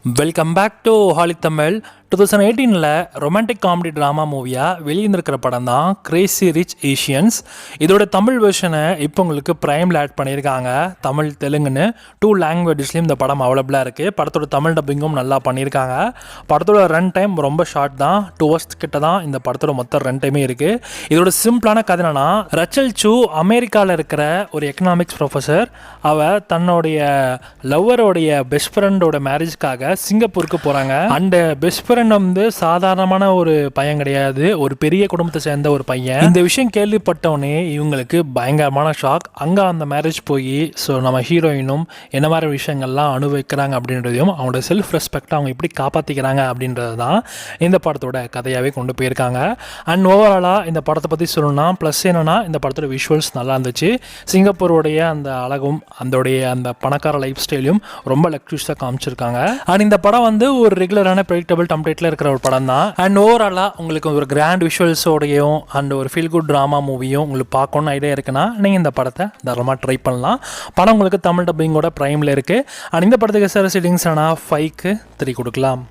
Welcome back to ஹாலிக் Tamil. 2018 romantic comedy drama மூவியாக வெளியிருந்திருக்கிற படம் தான் கிரேசி ரிச் ஏஷியன்ஸ். இதோட தமிழ் வெர்ஷனை இப்போ உங்களுக்கு ப்ரைமில் ஆட் பண்ணியிருக்காங்க. தமிழ் தெலுங்குன்னு 2 லாங்குவேஜஸ்லையும் இந்த படம் அவைலபிளாக இருக்குது. படத்தோட தமிழ் டப்பிங்கும் நல்லா பண்ணியிருக்காங்க. படத்தோட ரன் டைம் ரொம்ப ஷார்ட் தான், 2 hours கிட்ட தான் இந்த படத்தோட மொத்த ரன் டைமே இருக்குது. இதோட சிம்பிளான கதை என்னன்னா, ரச்சல் சூ அமெரிக்காவில் இருக்கிற ஒரு எக்கனாமிக்ஸ் ப்ரொஃபஸர். அவள் தன்னுடைய லவ்வரோடைய பெஸ்ட் ஃப்ரெண்டோட மேரேஜ்க்காக சிங்கப்பூருக்கு போகிறாங்க. அண்ட் பெஸ்ட் ஃப்ரெண்ட் வந்து சாதாரணமான ஒரு பையன் கிடையாது, ஒரு பெரிய குடும்பத்தை சேர்ந்த ஒரு பையன். இந்த விஷயம் கேள்விப்பட்டவனே இவங்களுக்கு பயங்கரமான ஷாக். அங்கே அந்த மேரேஜ் போய் ஸோ நம்ம ஹீரோயினும் என்ன மாதிரி விஷயங்கள்லாம் அனுபவிக்கிறாங்க அப்படின்றதையும் அவங்களோட செல்ஃப் ரெஸ்பெக்டை அவங்க எப்படி காப்பாற்றிக்கிறாங்க அப்படின்றது தான் இந்த படத்தோட கதையாகவே கொண்டு போயிருக்காங்க. அண்ட் ஓவராலாக இந்த படத்தை பற்றி சொல்லணும்னா ப்ளஸ் என்னென்னா, இந்த படத்தோட விஷுவல்ஸ் நல்லா இருந்துச்சு. சிங்கப்பூருடைய அந்த அழகும் அந்த பணக்கார லைஃப் ஸ்டைலையும் ரொம்ப லக்ஸூஸாக காமிச்சிருக்காங்க. அண்ட் இந்த படம் வந்து ஒரு ரெகுலரான ப்ரெடிக்டபிள் டெம்ப்ளேட்டில் இருக்கிற ஒரு படம் தான். அண்ட் ஓவராலாக உங்களுக்கு ஒரு கிராண்ட் விஷுவல்ஸோடையும் அண்ட் ஒரு ஃபீல் குட் ட்ராமா மூவியும் உங்களுக்கு பார்க்கணுன்னு ஐடியா இருக்குன்னா நீங்கள் இந்த படத்தை தாராளமாக ட்ரை பண்ணலாம். படம் உங்களுக்கு தமிழ் டப்பிங்கோட ப்ரைமில் இருக்குது. அண்ட் இந்த படத்துக்கு சார் சிட்டிங்ஸ் ஆனால் 5க்கு 3 கொடுக்கலாம்.